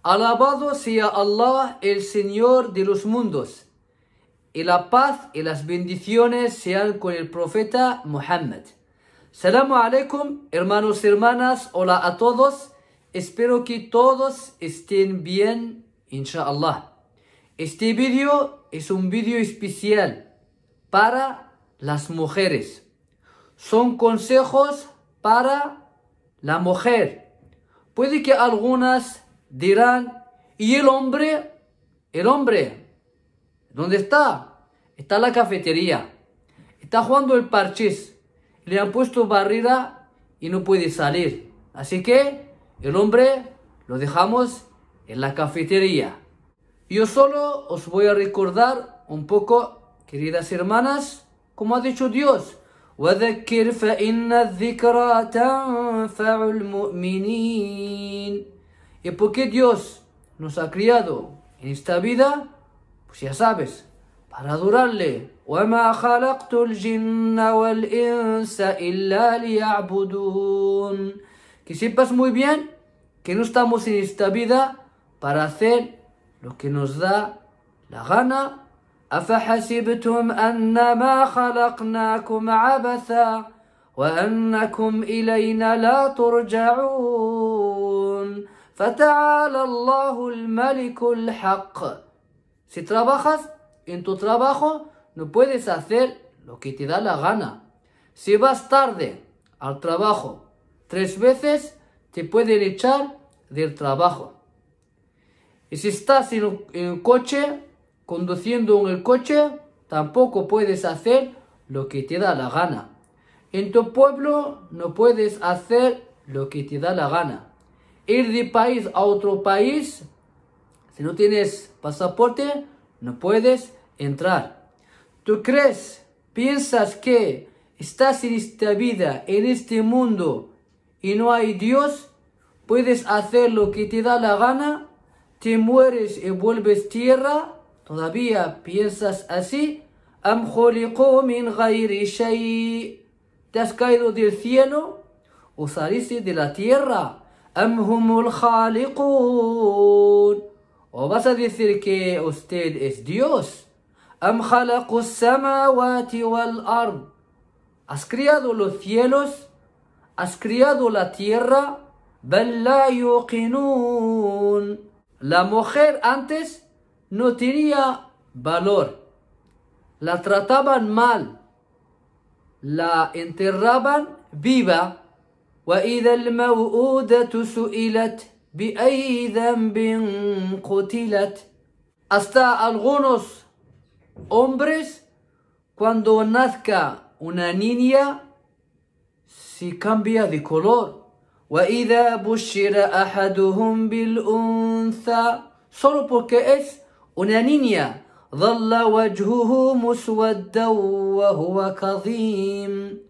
Alabado sea Allah, el Señor de los mundos, y la paz y las bendiciones sean con el profeta Muhammad. Salamu alaikum, hermanos y hermanas, hola a todos. Espero que todos estén bien, inshallah. Este vídeo es un vídeo especial para las mujeres. Son consejos para la mujer. Puede que algunas dirán, ¿y el hombre? ¿El hombre? ¿Dónde está? Está en la cafetería. Está jugando el parchís. Le han puesto barrera y no puede salir. Así que el hombre lo dejamos en la cafetería. Yo solo os voy a recordar un poco, queridas hermanas, como ha dicho Dios. وَذَكِّرْ فَإِنَّ الذِّكْرَى تَنْفَعُ الْمُؤْمِنِينَ. ¿Y por qué Dios nos ha criado en esta vida? Pues ya sabes, para adorarle. وَمَا خَلَقْتُ الْجِنَّ وَالْإِنسَ إِلَّا لِيَعْبُدُونَ. Que sepas muy bien que no estamos en esta vida para hacer lo que nos da la gana. أَفَحَسِبْتُمْ أَنَّمَا خَلَقْنَاكُمْ عَبَثًا وَأَنَّكُمْ إِلَيْنَا لَا تُرْجَعُونَ فَتَعَالَى اللَّهُ الْمَلِكُ الْحَقِّ. Si trabajas en tu trabajo, no puedes hacer lo que te da la gana. Si vas tarde al trabajo 3 veces, te pueden echar del trabajo. Y si estás en un coche, conduciendo en el coche, tampoco puedes hacer lo que te da la gana. En tu pueblo no puedes hacer lo que te da la gana. Ir de país a otro país, si no tienes pasaporte, no puedes entrar. ¿Tú piensas que estás en esta vida, en este mundo, y no hay Dios? ¿Puedes hacer lo que te da la gana? ¿Te mueres y vuelves tierra? ¿Todavía piensas así? أَمْ خُلِقُوا مِنْ غَيْرِ شَيْءٍ. ¿Te has caído del cielo o saliste de la tierra? أَمْ هُمُ الْخَالِقُونَ. ¿O vas a decir que usted es Dios? أَمْ خَلَقُوا السَّمَاوَاتِ وَالْأَرْضِ. ¿Has criado los cielos? ¿Has criado la tierra? بَلْ لَا يُوقِنُونَ. La mujer antes no tenía valor. La trataban mal. La enterraban viva. وَإِذَا الْمَوْءُودَةُ سُئِلَتْ بِأَيِّ ذَنْبٍ قُتِلَتْ. Hasta algunos hombres, cuando nazca una niña, se cambia de color. وَإِذَا بُشِّرَ أَحَدُهُمْ بِالْأُنْثَى. Solo porque es una niña. ظَلَّ وَجْهُهُ مُسْوَدًّا وَهُوَ كَظِيمٌ.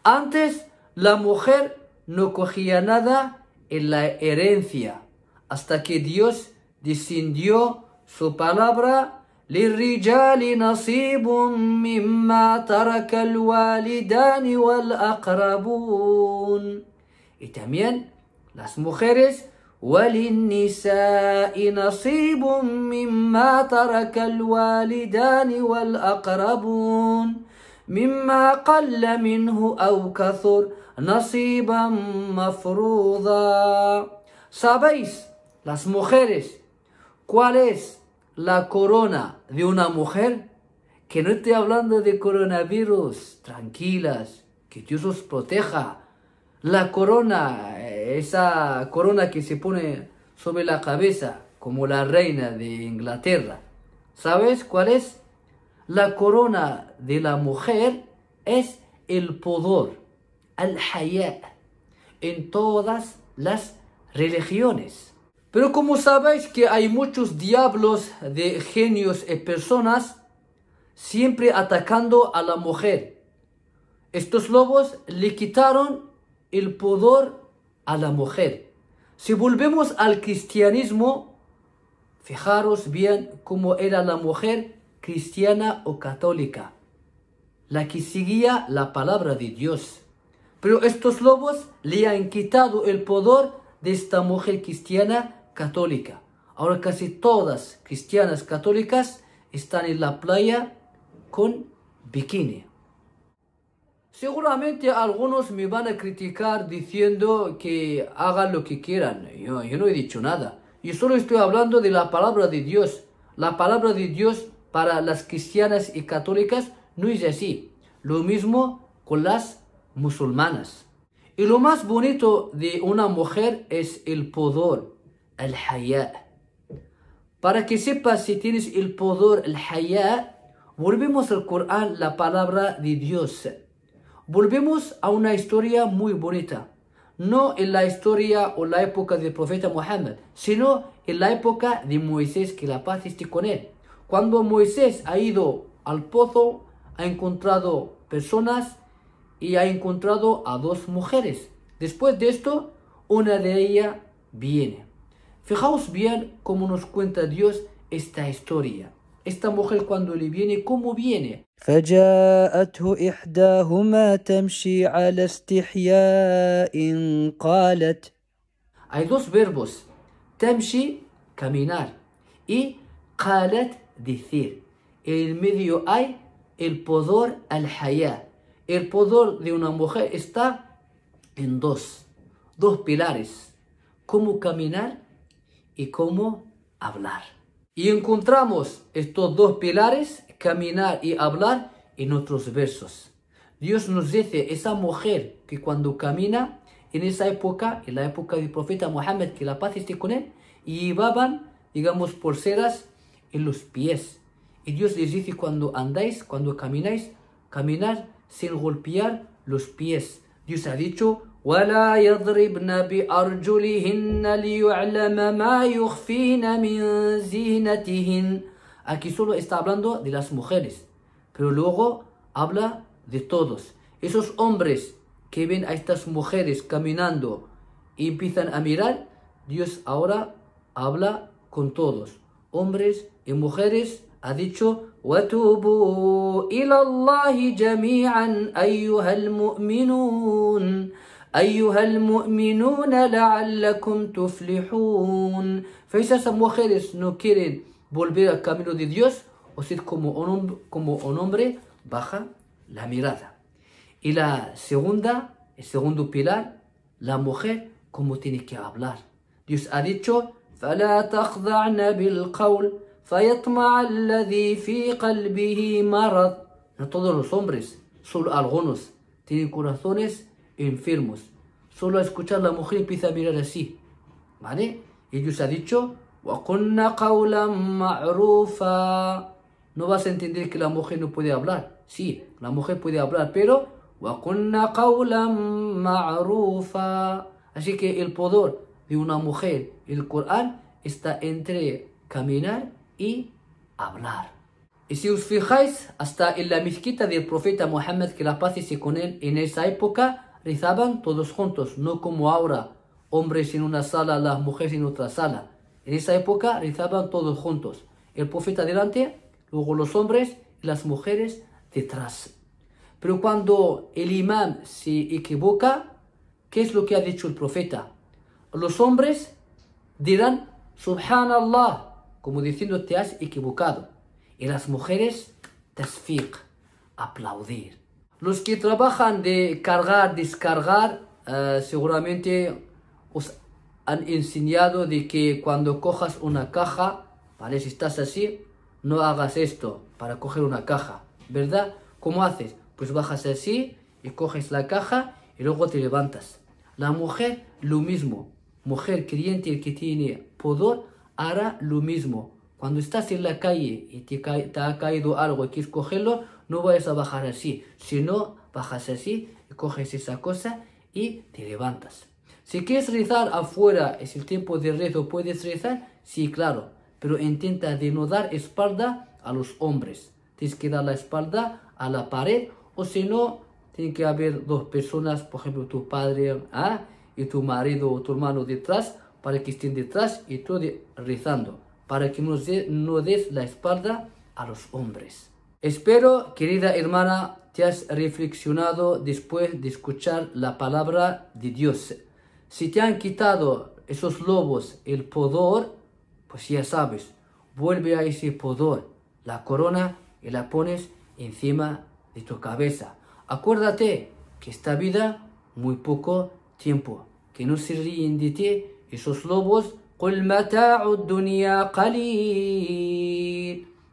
Antes la mujer no cogía nada en la herencia, hasta que Dios descendió su palabra. لِلرِّجَالِ نَصِيبٌ مِّمَّا تَرَكَ الْوَالِدَانِ وَالْأَقْرَبُونَ. Y también las mujeres, وَلِلنِّسَاءِ نَصِيبٌ مِّمَّا تَرَكَ الْوَالِدَانِ وَالْأَقْرَبُونَ مِمَّا قَلَّ مِنْهُ أَوْ كَثُرَ نَصِيبًا مَفْرُوضًا. ¿Sabéis, las mujeres, cuál es la corona de una mujer? Que no estoy hablando de coronavirus, tranquilas, que Dios os proteja. La corona, esa corona que se pone sobre la cabeza, como la reina de Inglaterra. ¿Sabes cuál es? La corona de la mujer es el pudor, al-haya, en todas las religiones. Pero como sabéis que hay muchos diablos de genios y personas siempre atacando a la mujer. Estos lobos le quitaron el pudor a la mujer. Si volvemos al cristianismo, fijaros bien cómo era la mujer cristiana o católica, la que seguía la palabra de Dios. Pero estos lobos le han quitado el pudor de esta mujer cristiana católica. Ahora casi todas cristianas católicas están en la playa con bikini. Seguramente algunos me van a criticar diciendo que hagan lo que quieran. Yo no he dicho nada. Yo solo estoy hablando de la palabra de Dios. La palabra de Dios para las cristianas y católicas no es así. Lo mismo con las musulmanas. Y lo más bonito de una mujer es el pudor, el haya. Para que sepas si tienes el pudor, el haya, volvemos al Corán, la palabra de Dios. Volvemos a una historia muy bonita. No en la historia o la época del profeta Muhammad, sino en la época de Moisés, que la paz esté con él. Cuando Moisés ha ido al pozo, ha encontrado personas y ha encontrado a dos mujeres. Después de esto, una de ellas viene. Fijaos bien cómo nos cuenta Dios esta historia. Esta mujer cuando le viene, ¿cómo viene? فجاءته إحداهما تمشي على استحياء قالت Hay dos verbos. Tamshi, caminar. Y qalat, decir. En medio hay el pudor al-haya. El pudor de una mujer está en dos pilares. Cómo caminar y cómo hablar. Y encontramos estos dos pilares, caminar y hablar, en otros versos. Dios nos dice, esa mujer que cuando camina, en esa época, en la época del profeta Muhammad, que la paz esté con él, llevaban, digamos, pulseras en los pies. Y Dios les dice, cuando andáis, cuando camináis, caminar sin golpear los pies. Dios ha dicho, وَلَا يَضْرِبْنَ بِأَرْجُلِهِنَّ لِيُعْلَمَ مَا يُخْفِينَ مِنْ زِينَتِهِنَّ. Aquí solo está hablando de las mujeres, pero luego habla de todos. Esos hombres que ven a estas mujeres caminando y empiezan a mirar, Dios ahora habla con todos, hombres y mujeres. Ha dicho, وَتُوبُوا إِلَى اللَّهِ جَمِيعًا أَيُّهَا الْمُؤْمِنُونَ أيها المؤمنون لعلكم تفلحون. Esas mujeres no quieren volver al camino de Dios, o sea, como un hombre baja la mirada. Y el segundo pilar, la mujer, cómo tiene que hablar. Dios ha dicho, فلا تخضعن بالقول فيطمع الذي في قلبه مرض. No todos los hombres, solo algunos tienen corazones enfermos. Solo a escuchar la mujer empieza a mirar así, ¿vale? Y Dios ha dicho, وَقُلْنَ قَوْلًا مَعْرُوفًا. No vas a entender que la mujer no puede hablar. Sí, la mujer puede hablar, pero وَقُلْنَ قَوْلًا مَعْرُوفًا. Así que el poder de una mujer, el Corán, está entre caminar y hablar. Y si os fijáis, hasta en la mezquita del profeta Muhammad, que la paz esté con él, en esa época rezaban todos juntos, no como ahora, hombres en una sala, las mujeres en otra sala. En esa época rezaban todos juntos, el profeta delante, luego los hombres y las mujeres detrás. Pero cuando el imán se equivoca, ¿qué es lo que ha dicho el profeta? Los hombres dirán, Subhanallah, como diciendo, te has equivocado. Y las mujeres, tasfiq, aplaudir. Los que trabajan de cargar, descargar, seguramente os han enseñado de que cuando cojas una caja, ¿vale? Si estás así, no hagas esto para coger una caja, ¿verdad? ¿Cómo haces? Pues bajas así y coges la caja y luego te levantas. La mujer, lo mismo. Mujer creyente que tiene pudor, hará lo mismo. Cuando estás en la calle y te ha caído algo y quieres cogerlo, no vayas a bajar así. Si no, bajas así y coges esa cosa y te levantas. Si quieres rezar afuera, es el tiempo de rezo, ¿puedes rezar? Sí, claro. Pero intenta de no dar espalda a los hombres. Tienes que dar la espalda a la pared, o si no, tiene que haber dos personas, por ejemplo, tu padre y tu marido o tu hermano detrás, para que estén detrás y tú rezando, para que no des la espalda a los hombres. Espero, querida hermana, te has reflexionado después de escuchar la palabra de Dios. Si te han quitado esos lobos el pudor, pues ya sabes, vuelve a ese pudor, la corona, y la pones encima de tu cabeza. Acuérdate que esta vida, muy poco tiempo, que no se ríen de ti esos lobos. قل متاع الدنيا قليل.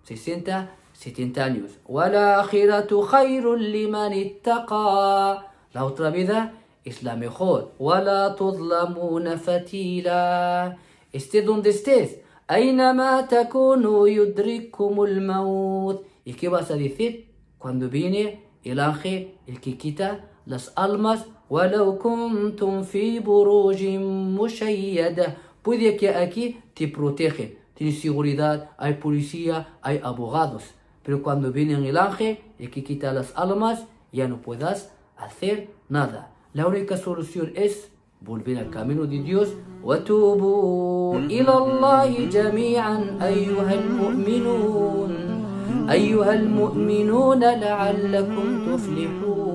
60, 70 años. والآخرة خير لمن اتقى. La otra vida es la mejor. ولا تظلمون فتيلا. Estés donde estés, أينما تكونوا يدرككم الموت. ¿Y qué vas a decir cuando viene el ángel, el que quita las almas? ولو كنتم في بروج مشيدة. Puede que aquí te protegen, tienes seguridad, hay policía, hay abogados, pero cuando viene el ángel, el que quita las almas, ya no puedas hacer nada. La única solución es volver al camino de Dios. وَتُوبُوا إِلَى اللَّهِ جَمِيعًا أَيُّهَا الْمُؤْمِنُونَ لَعَلَّكُمْ تُفْلِحُونَ.